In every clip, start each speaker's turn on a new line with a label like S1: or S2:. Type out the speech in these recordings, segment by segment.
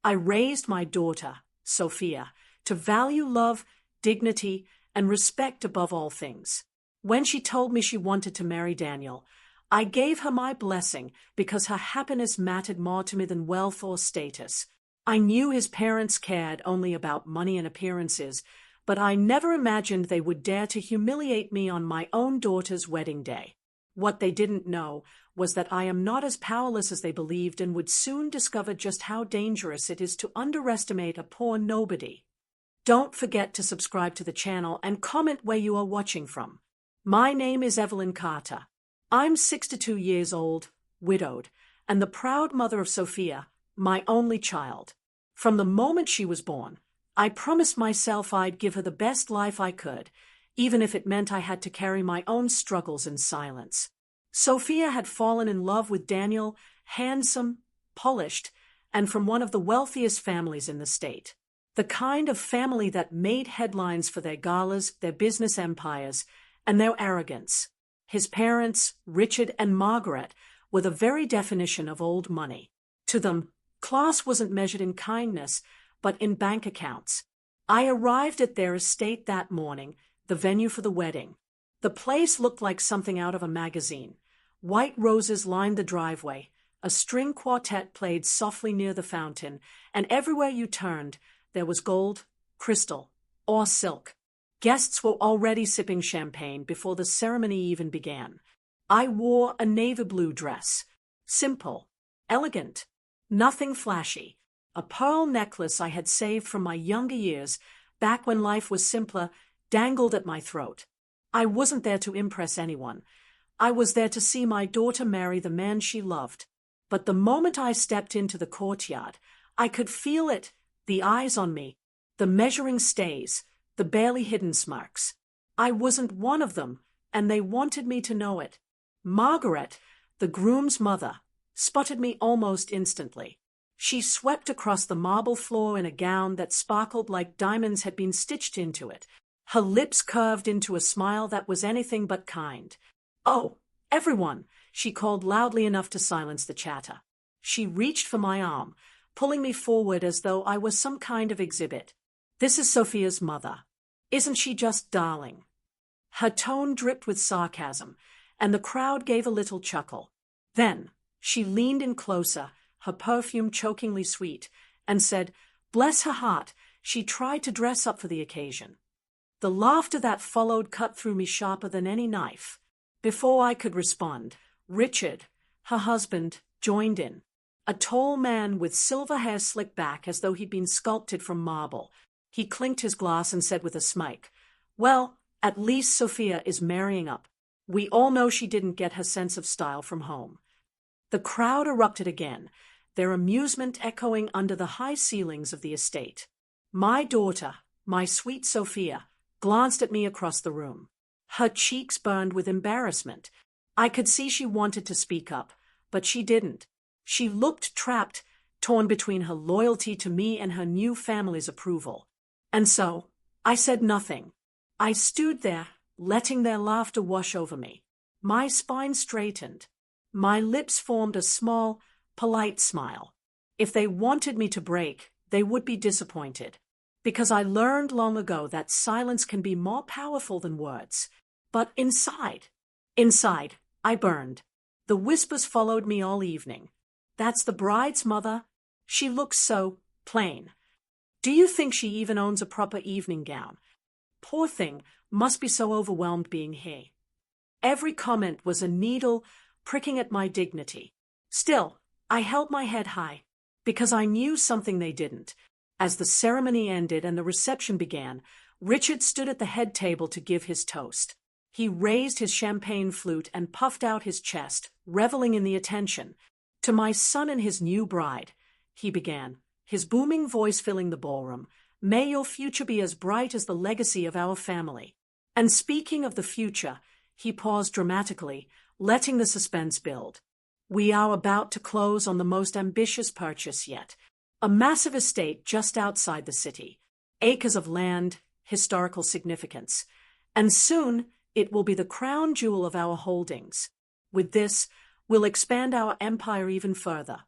S1: I raised my daughter, Sophia, to value love, dignity, and respect above all things. When she told me she wanted to marry Daniel, I gave her my blessing because her happiness mattered more to me than wealth or status. I knew his parents cared only about money and appearances, but I never imagined they would dare to humiliate me on my own daughter's wedding day. What they didn't know was that I am not as powerless as they believed and would soon discover just how dangerous it is to underestimate a poor nobody. Don't forget to subscribe to the channel and comment where you are watching from. My name is Evelyn Carter. I'm 62 years old, widowed, and the proud mother of Sophia, my only child. From the moment she was born, I promised myself I'd give her the best life I could, even if it meant I had to carry my own struggles in silence. Sophia had fallen in love with Daniel, handsome, polished, and from one of the wealthiest families in the state. The kind of family that made headlines for their galas, their business empires, and their arrogance. His parents, Richard and Margaret, were the very definition of old money. To them, class wasn't measured in kindness, but in bank accounts. I arrived at their estate that morning, the venue for the wedding. The place looked like something out of a magazine. White roses lined the driveway, a string quartet played softly near the fountain, and everywhere you turned, there was gold, crystal, or silk. Guests were already sipping champagne before the ceremony even began. I wore a navy blue dress. Simple, elegant, nothing flashy. A pearl necklace I had saved from my younger years, back when life was simpler, dangled at my throat. I wasn't there to impress anyone. I was there to see my daughter marry the man she loved. But the moment I stepped into the courtyard, I could feel it, the eyes on me, the measuring stays, the barely hidden smirks. I wasn't one of them, and they wanted me to know it. Margaret, the groom's mother, spotted me almost instantly. She swept across the marble floor in a gown that sparkled like diamonds had been stitched into it. Her lips curved into a smile that was anything but kind. "Oh, everyone," she called loudly enough to silence the chatter. She reached for my arm, pulling me forward as though I was some kind of exhibit. "This is Sophia's mother. Isn't she just darling?" Her tone dripped with sarcasm, and the crowd gave a little chuckle. Then she leaned in closer, her perfume chokingly sweet, and said, "Bless her heart, she tried to dress up for the occasion." The laughter that followed cut through me sharper than any knife. Before I could respond, Richard, her husband, joined in. A tall man with silver hair slicked back as though he'd been sculpted from marble. He clinked his glass and said with a smile, "Well, at least Sophia is marrying up. We all know she didn't get her sense of style from home." The crowd erupted again, their amusement echoing under the high ceilings of the estate. My daughter, my sweet Sophia, glanced at me across the room. Her cheeks burned with embarrassment. I could see she wanted to speak up, but she didn't. She looked trapped, torn between her loyalty to me and her new family's approval. And so, I said nothing. I stood there, letting their laughter wash over me. My spine straightened. My lips formed a small, polite smile. If they wanted me to break, they would be disappointed. Because I learned long ago that silence can be more powerful than words. But inside, I burned. The whispers followed me all evening. "That's the bride's mother. She looks so plain. Do you think she even owns a proper evening gown? Poor thing, must be so overwhelmed being here." Every comment was a needle pricking at my dignity. Still, I held my head high, because I knew something they didn't. As the ceremony ended and the reception began, Richard stood at the head table to give his toast. He raised his champagne flute and puffed out his chest, reveling in the attention. "To my son and his new bride," he began, his booming voice filling the ballroom, "may your future be as bright as the legacy of our family." And speaking of the future, he paused dramatically, letting the suspense build. "We are about to close on the most ambitious purchase yet. A massive estate just outside the city, acres of land, historical significance. And soon, it will be the crown jewel of our holdings. With this, we'll expand our empire even further."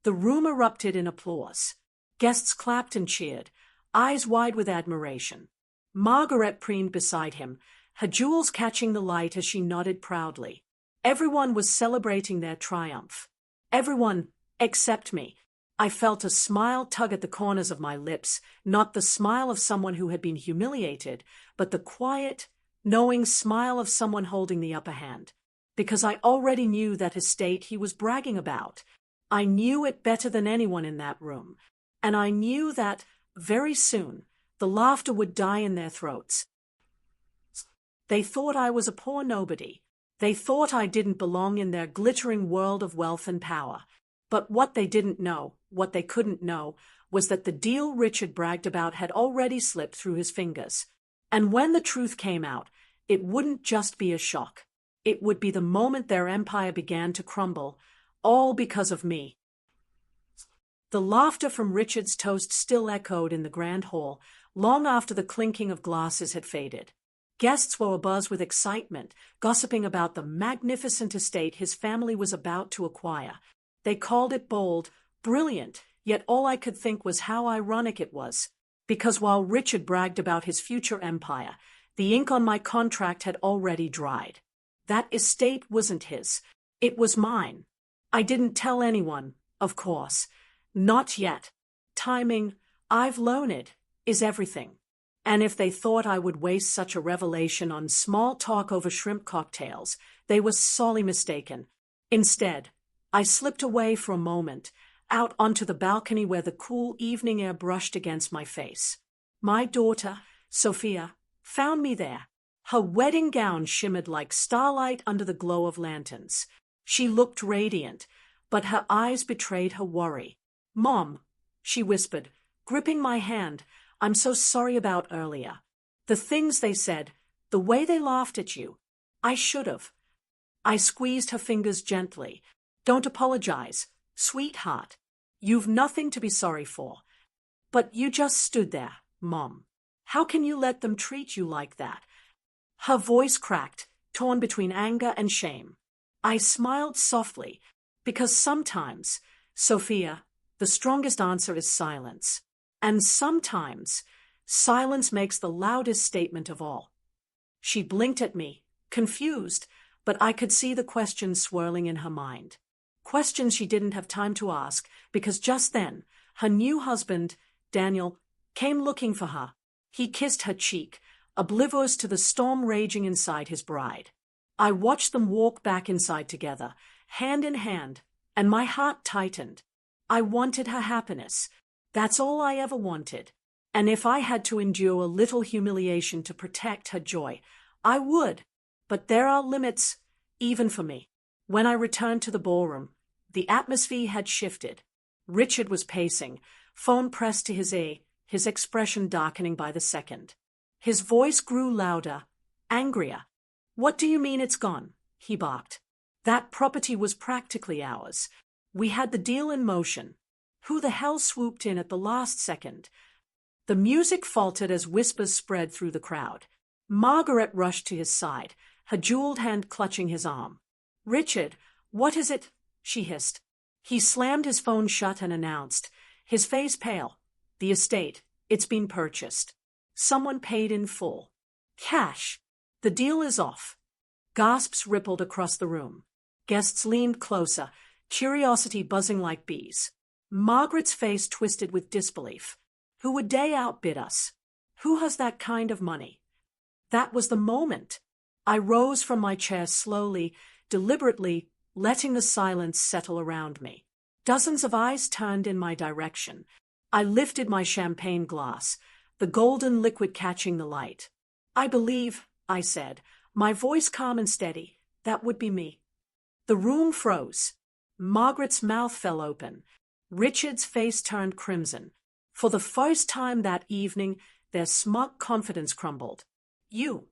S1: The room erupted in applause. Guests clapped and cheered, eyes wide with admiration. Margaret preened beside him, her jewels catching the light as she nodded proudly. Everyone was celebrating their triumph. Everyone, except me. I felt a smile tug at the corners of my lips, not the smile of someone who had been humiliated, but the quiet, knowing smile of someone holding the upper hand. Because I already knew that estate he was bragging about. I knew it better than anyone in that room. And I knew that, very soon, the laughter would die in their throats. They thought I was a poor nobody. They thought I didn't belong in their glittering world of wealth and power. But what they didn't know, what they couldn't know, was that the deal Richard bragged about had already slipped through his fingers. And when the truth came out, it wouldn't just be a shock. It would be the moment their empire began to crumble, all because of me. The laughter from Richard's toast still echoed in the grand hall, long after the clinking of glasses had faded. Guests were abuzz with excitement, gossiping about the magnificent estate his family was about to acquire. They called it bold, brilliant, yet all I could think was how ironic it was. Because while Richard bragged about his future empire, the ink on my contract had already dried. That estate wasn't his. It was mine. I didn't tell anyone, of course. Not yet. Timing, I've learned, is everything. And if they thought I would waste such a revelation on small talk over shrimp cocktails, they were sorely mistaken. Instead, I slipped away for a moment, out onto the balcony where the cool evening air brushed against my face. My daughter, Sophia, found me there. Her wedding gown shimmered like starlight under the glow of lanterns. She looked radiant, but her eyes betrayed her worry. "Mom," she whispered, gripping my hand, "I'm so sorry about earlier. The things they said, the way they laughed at you. I should have." I squeezed her fingers gently. "Don't apologize, sweetheart. You've nothing to be sorry for. But you just stood there, Mom. How can you let them treat you like that?" Her voice cracked, torn between anger and shame. I smiled softly, because sometimes, Sophia, the strongest answer is silence. And sometimes, silence makes the loudest statement of all. She blinked at me, confused, but I could see the questions swirling in her mind. Questions she didn't have time to ask, because just then, her new husband, Daniel, came looking for her. He kissed her cheek, oblivious to the storm raging inside his bride. I watched them walk back inside together, hand in hand, and my heart tightened. I wanted her happiness. That's all I ever wanted. And if I had to endure a little humiliation to protect her joy, I would. But there are limits, even for me. When I returned to the ballroom, the atmosphere had shifted. Richard was pacing, phone pressed to his ear, his expression darkening by the second. His voice grew louder, angrier. "What do you mean it's gone?" he barked. "That property was practically ours. We had the deal in motion. Who the hell swooped in at the last second?" The music faltered as whispers spread through the crowd. Margaret rushed to his side, her jeweled hand clutching his arm. "Richard, what is it?" she hissed. He slammed his phone shut and announced, his face pale, "The estate, it's been purchased. Someone paid in full. Cash. The deal is off." Gasps rippled across the room. Guests leaned closer, curiosity buzzing like bees. Margaret's face twisted with disbelief. Who would day outbid us? Who has that kind of money? That was the moment. I rose from my chair slowly, deliberately, letting the silence settle around me. Dozens of eyes turned in my direction. I lifted my champagne glass, the golden liquid catching the light. "I believe," I said, my voice calm and steady, "that would be me." The room froze. Margaret's mouth fell open. Richard's face turned crimson. For the first time that evening, their smug confidence crumbled. "You."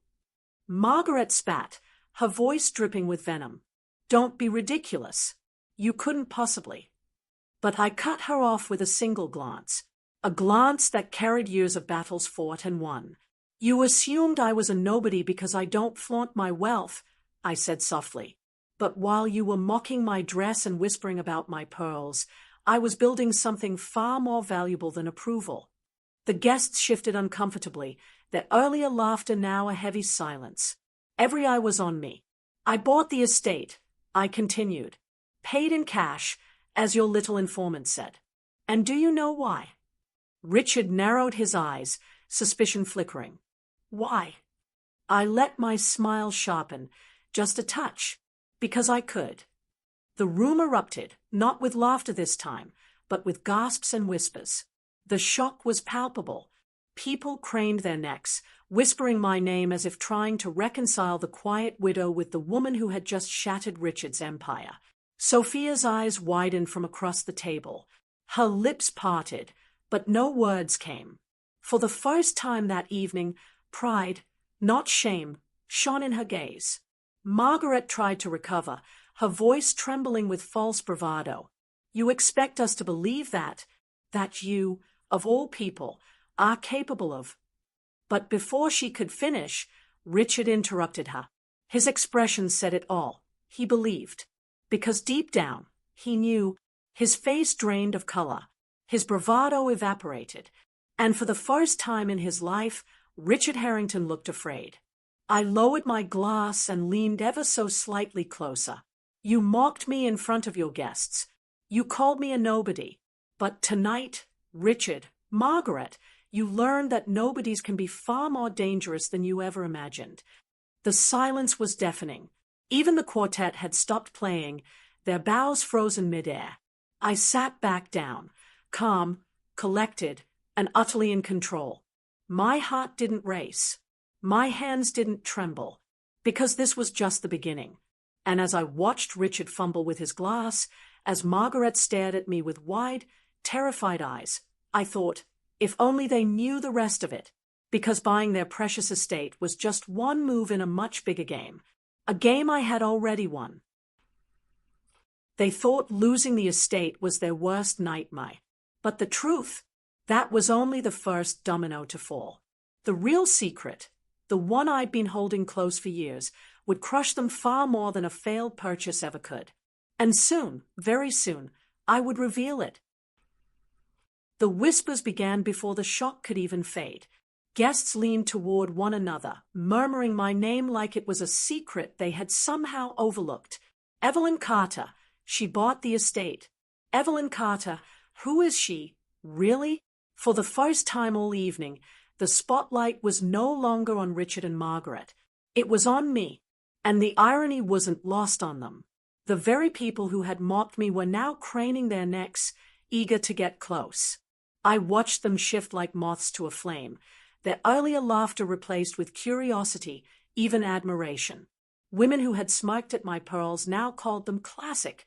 S1: Margaret spat, her voice dripping with venom. "Don't be ridiculous. You couldn't possibly." But I cut her off with a single glance. A glance that carried years of battles fought and won. "You assumed I was a nobody because I don't flaunt my wealth," I said softly. "But while you were mocking my dress and whispering about my pearls, I was building something far more valuable than approval. The guests shifted uncomfortably, their earlier laughter now a heavy silence. Every eye was on me. I bought the estate, I continued. Paid in cash, as your little informant said. And do you know why? Richard narrowed his eyes, suspicion flickering. Why? I let my smile sharpen, just a touch, because I could. The room erupted, not with laughter this time, but with gasps and whispers. The shock was palpable. People craned their necks, whispering my name as if trying to reconcile the quiet widow with the woman who had just shattered Richard's empire. Sophia's eyes widened from across the table. Her lips parted, but no words came. For the first time that evening, pride, not shame, shone in her gaze. Margaret tried to recover, her voice trembling with false bravado. You expect us to believe that you, of all people, are capable of. But before she could finish, Richard interrupted her. His expression said it all. He believed. Because deep down, he knew, his face drained of color, his bravado evaporated, and for the first time in his life, Richard Harrington looked afraid. I lowered my glass and leaned ever so slightly closer. You mocked me in front of your guests. You called me a nobody. But tonight, Richard, Margaret, you learned that nobodies can be far more dangerous than you ever imagined. The silence was deafening. Even the quartet had stopped playing, their bows frozen midair. I sat back down, calm, collected, and utterly in control. My heart didn't race. My hands didn't tremble, because this was just the beginning. And as I watched Richard fumble with his glass, as Margaret stared at me with wide, terrified eyes, I thought, if only they knew the rest of it, because buying their precious estate was just one move in a much bigger game, a game I had already won. They thought losing the estate was their worst nightmare. But the truth, that was only the first domino to fall. The real secret, the one I'd been holding close for years, would crush them far more than a failed purchase ever could. And soon, very soon, I would reveal it. The whispers began before the shock could even fade. Guests leaned toward one another, murmuring my name like it was a secret they had somehow overlooked. Evelyn Carter, she bought the estate. Evelyn Carter, who is she? Really? For the first time all evening, the spotlight was no longer on Richard and Margaret. It was on me, and the irony wasn't lost on them. The very people who had mocked me were now craning their necks, eager to get close. I watched them shift like moths to a flame, their earlier laughter replaced with curiosity, even admiration. Women who had smirked at my pearls now called them classic.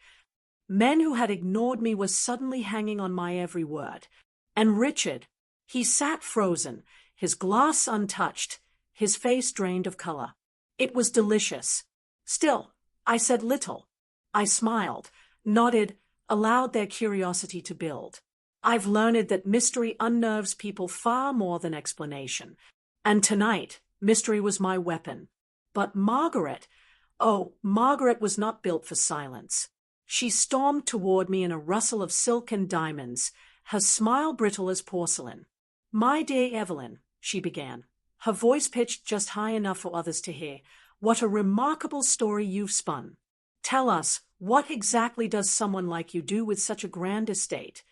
S1: Men who had ignored me were suddenly hanging on my every word. And Richard, he sat frozen, his glass untouched, his face drained of color. It was delicious. Still, I said little. I smiled, nodded, allowed their curiosity to build. I've learned that mystery unnerves people far more than explanation. And tonight, mystery was my weapon. But Margaret, Margaret was not built for silence. She stormed toward me in a rustle of silk and diamonds, her smile brittle as porcelain. My dear Evelyn, she began, her voice pitched just high enough for others to hear, what a remarkable story you've spun. Tell us, what exactly does someone like you do with such a grand estate?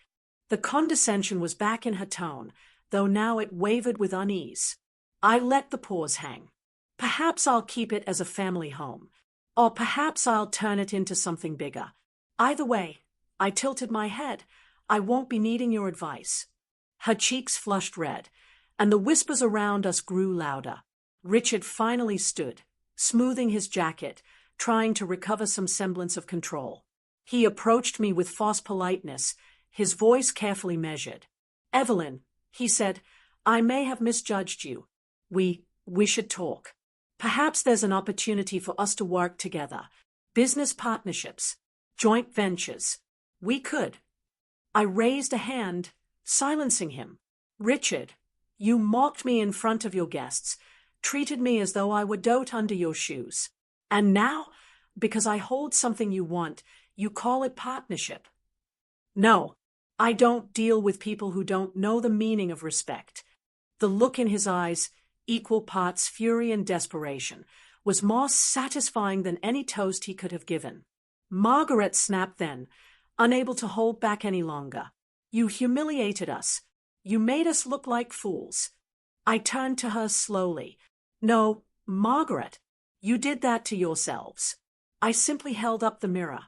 S1: The condescension was back in her tone, though now it wavered with unease. I let the pause hang. Perhaps I'll keep it as a family home, or perhaps I'll turn it into something bigger. Either way, I tilted my head. I won't be needing your advice. Her cheeks flushed red, and the whispers around us grew louder. Richard finally stood, smoothing his jacket, trying to recover some semblance of control. He approached me with false politeness, his voice carefully measured. Evelyn, he said, I may have misjudged you. We should talk. Perhaps there's an opportunity for us to work together. Business partnerships, joint ventures. We could. I raised a hand, silencing him. Richard, you mocked me in front of your guests, treated me as though I were dote under your shoes. And now, because I hold something you want, you call it partnership. No, I don't deal with people who don't know the meaning of respect. The look in his eyes, equal parts fury and desperation, was more satisfying than any toast he could have given. Margaret snapped then, unable to hold back any longer. You humiliated us. You made us look like fools. I turned to her slowly. No, Margaret, you did that to yourselves. I simply held up the mirror.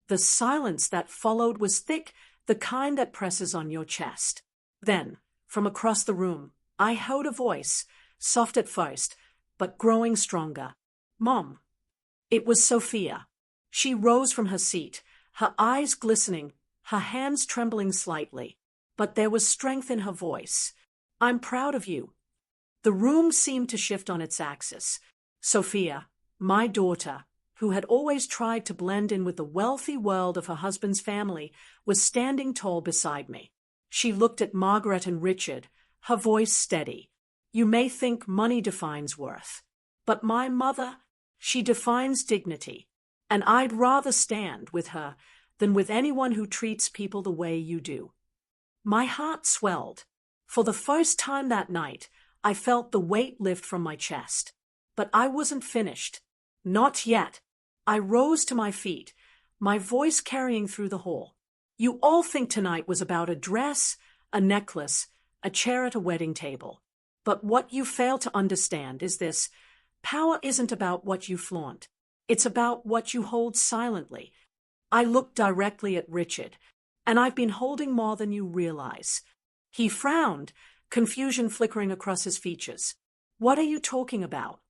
S1: The silence that followed was thick, the kind that presses on your chest. Then, from across the room, I heard a voice, soft at first, but growing stronger. Mom. It was Sophia. She rose from her seat, her eyes glistening, her hands trembling slightly. But there was strength in her voice. I'm proud of you. The room seemed to shift on its axis. Sophia, my daughter, who had always tried to blend in with the wealthy world of her husband's family, was standing tall beside me. She looked at Margaret and Richard, her voice steady. You may think money defines worth, but my mother, she defines dignity, and I'd rather stand with her than with anyone who treats people the way you do. My heart swelled. For the first time that night, I felt the weight lift from my chest. But I wasn't finished. Not yet. I rose to my feet, my voice carrying through the hall. You all think tonight was about a dress, a necklace, a chair at a wedding table. But what you fail to understand is this: power isn't about what you flaunt. It's about what you hold silently. I looked directly at Richard, and I've been holding more than you realize. He frowned, confusion flickering across his features. What are you talking about?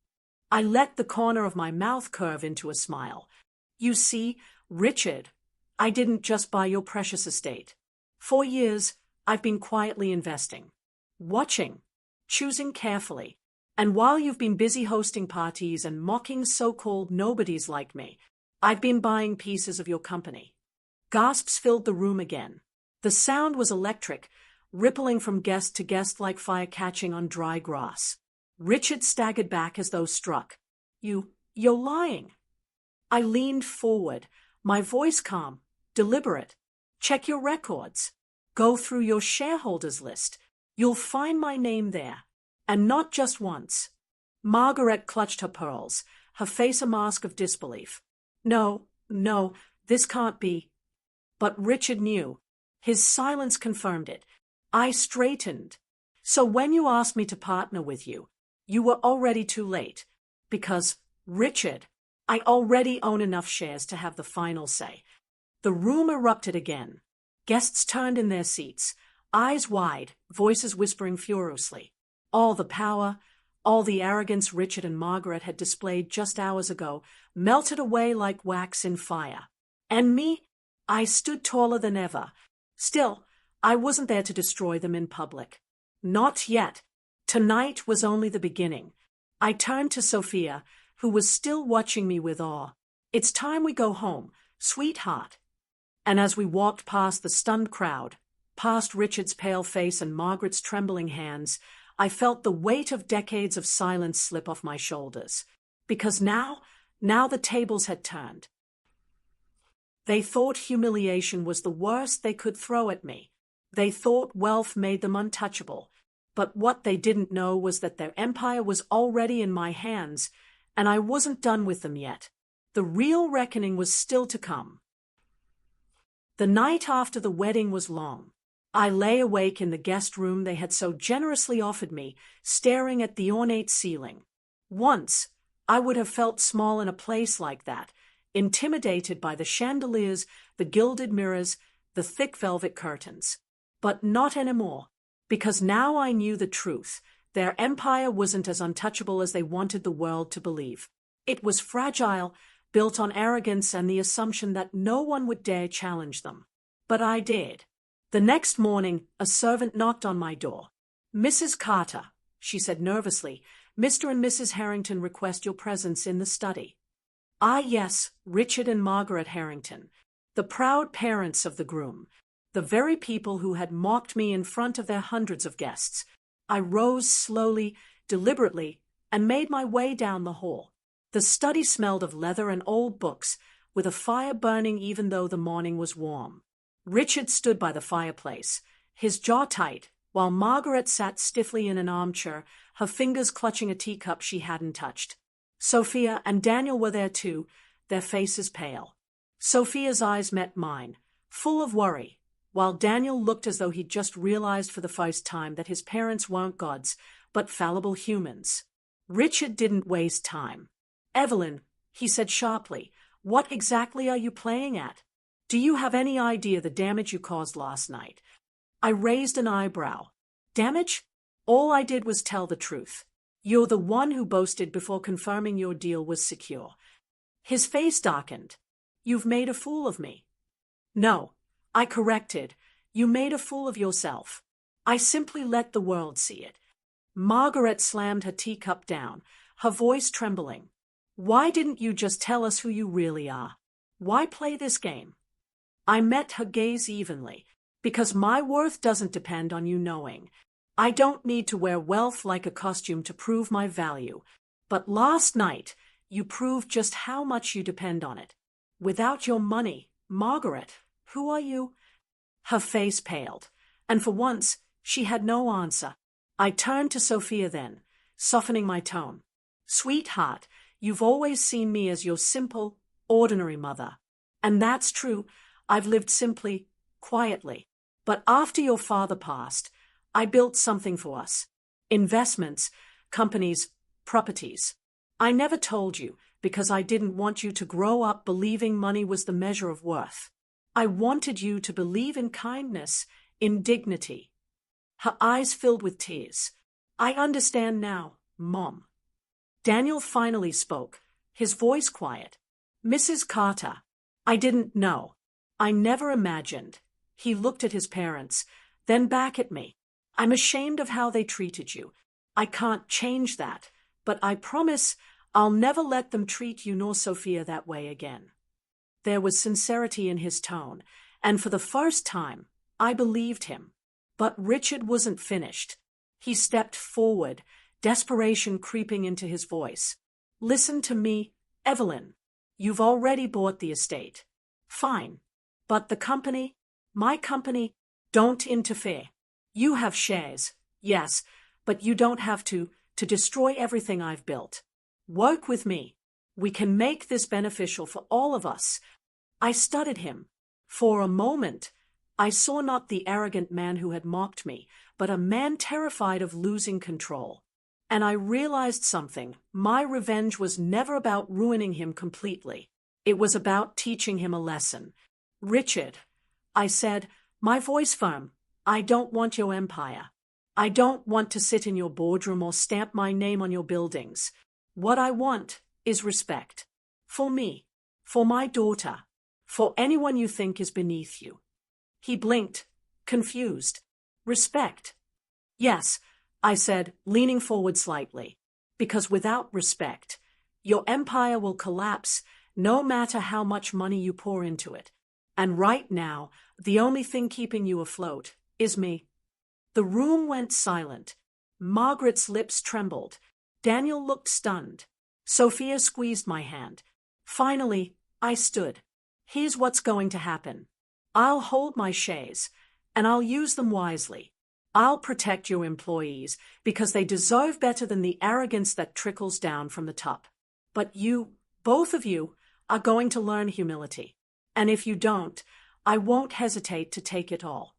S1: I let the corner of my mouth curve into a smile. You see, Richard, I didn't just buy your precious estate. 4 years, I've been quietly investing, watching, choosing carefully. And while you've been busy hosting parties and mocking so-called nobodies like me, I've been buying pieces of your company. Gasps filled the room again. The sound was electric, rippling from guest to guest like fire catching on dry grass. Richard staggered back as though struck. You're lying. I leaned forward, my voice calm, deliberate. Check your records. Go through your shareholders list. You'll find my name there. And not just once. Margaret clutched her pearls, her face a mask of disbelief. No, this can't be. But Richard knew. His silence confirmed it. I straightened. So when you asked me to partner with you, you were already too late. Because, Richard, I already own enough shares to have the final say. The room erupted again. Guests turned in their seats, eyes wide, voices whispering furiously. All the power, all the arrogance Richard and Margaret had displayed just hours ago melted away like wax in fire. And me? I stood taller than ever. Still, I wasn't there to destroy them in public. Not yet. Tonight was only the beginning. I turned to Sophia, who was still watching me with awe. It's time we go home, sweetheart. And as we walked past the stunned crowd, past Richard's pale face and Margaret's trembling hands, I felt the weight of decades of silence slip off my shoulders. Because now the tables had turned. They thought humiliation was the worst they could throw at me. They thought wealth made them untouchable. But what they didn't know was that their empire was already in my hands, and I wasn't done with them yet. The real reckoning was still to come. The night after the wedding was long. I lay awake in the guest room they had so generously offered me, staring at the ornate ceiling. Once, I would have felt small in a place like that, intimidated by the chandeliers, the gilded mirrors, the thick velvet curtains. But not anymore, because now I knew the truth. Their empire wasn't as untouchable as they wanted the world to believe. It was fragile, built on arrogance and the assumption that no one would dare challenge them. But I did. The next morning, a servant knocked on my door. "Mrs. Carter," she said nervously, "Mr. and Mrs. Harrington request your presence in the study." Ah, yes, Richard and Margaret Harrington, the proud parents of the groom, the very people who had mocked me in front of their hundreds of guests. I rose slowly, deliberately, and made my way down the hall. The study smelled of leather and old books, with a fire burning even though the morning was warm. Richard stood by the fireplace, his jaw tight, while Margaret sat stiffly in an armchair, her fingers clutching a teacup she hadn't touched. Sophia and Daniel were there too, their faces pale. Sophia's eyes met mine, full of worry, while Daniel looked as though he'd just realized for the first time that his parents weren't gods, but fallible humans. Richard didn't waste time. "Evelyn," he said sharply, "what exactly are you playing at? Do you have any idea the damage you caused last night?" I raised an eyebrow. "Damage? All I did was tell the truth. You're the one who boasted before confirming your deal was secure." His face darkened. "You've made a fool of me." "No," I corrected. "You made a fool of yourself. I simply let the world see it." Margaret slammed her teacup down, her voice trembling. "Why didn't you just tell us who you really are? Why play this game?" I met her gaze evenly. "Because my worth doesn't depend on you knowing. I don't need to wear wealth like a costume to prove my value. But last night, you proved just how much you depend on it. Without your money, Margaret, who are you?" Her face paled, and for once, she had no answer. I turned to Sophia then, softening my tone. "Sweetheart, you've always seen me as your simple, ordinary mother. And that's true. I've lived simply, quietly. But after your father passed, I built something for us. Investments, companies, properties. I never told you because I didn't want you to grow up believing money was the measure of worth. I wanted you to believe in kindness, in dignity." Her eyes filled with tears. "I understand now, Mom." Daniel finally spoke, his voice quiet. "Mrs. Carter, I didn't know. I never imagined." He looked at his parents, then back at me. "I'm ashamed of how they treated you. I can't change that, but I promise I'll never let them treat you nor Sophia that way again." There was sincerity in his tone, and for the first time, I believed him. But Richard wasn't finished. He stepped forward, desperation creeping into his voice. "Listen to me, Evelyn. You've already bought the estate. Fine. But the company, my company, don't interfere. You have shares, yes, but you don't have to destroy everything I've built. Work with me. We can make this beneficial for all of us." I studied him. For a moment, I saw not the arrogant man who had mocked me, but a man terrified of losing control. And I realized something. My revenge was never about ruining him completely. It was about teaching him a lesson. "Richard," I said, my voice firm, "I don't want your empire. I don't want to sit in your boardroom or stamp my name on your buildings. What I want is respect. For me, for my daughter, for anyone you think is beneath you." He blinked, confused. "Respect?" "Yes," I said, leaning forward slightly. "Because without respect, your empire will collapse no matter how much money you pour into it. And right now, the only thing keeping you afloat is me." The room went silent. Margaret's lips trembled. Daniel looked stunned. Sophia squeezed my hand. Finally, I stood. "Here's what's going to happen. I'll hold my shares, and I'll use them wisely. I'll protect your employees because they deserve better than the arrogance that trickles down from the top. But you, both of you, are going to learn humility. And if you don't, I won't hesitate to take it all."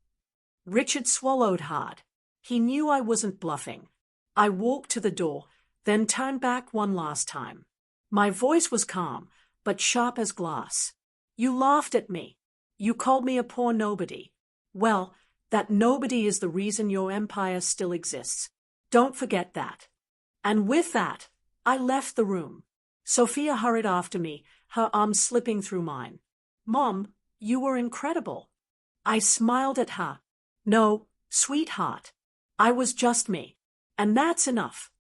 S1: Richard swallowed hard. He knew I wasn't bluffing. I walked to the door, then turned back one last time. My voice was calm, but sharp as glass. "You laughed at me. You called me a poor nobody. Well, that nobody is the reason your empire still exists. Don't forget that." And with that, I left the room. Sophia hurried after me, her arms slipping through mine. "Mom, you were incredible." I smiled at her. "No, sweetheart. I was just me. And that's enough."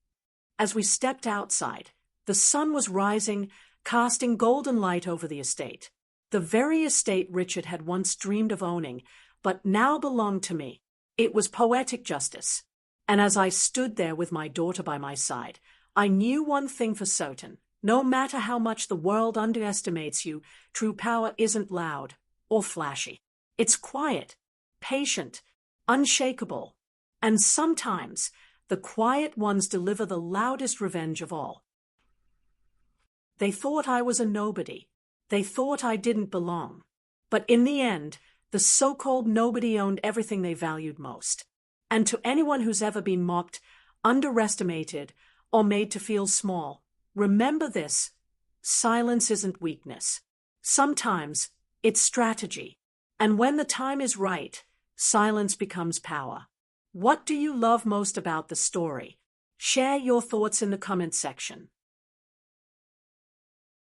S1: As we stepped outside, the sun was rising, casting golden light over the estate. The very estate Richard had once dreamed of owning, but now belonged to me. It was poetic justice. And as I stood there with my daughter by my side, I knew one thing for certain. No matter how much the world underestimates you, true power isn't loud or flashy. It's quiet, patient, unshakable, and sometimes the quiet ones deliver the loudest revenge of all. They thought I was a nobody. They thought I didn't belong. But in the end, the so-called nobody owned everything they valued most. And to anyone who's ever been mocked, underestimated, or made to feel small, remember this: silence isn't weakness. Sometimes it's strategy. And when the time is right, silence becomes power. What do you love most about the story? Share your thoughts in the comment section.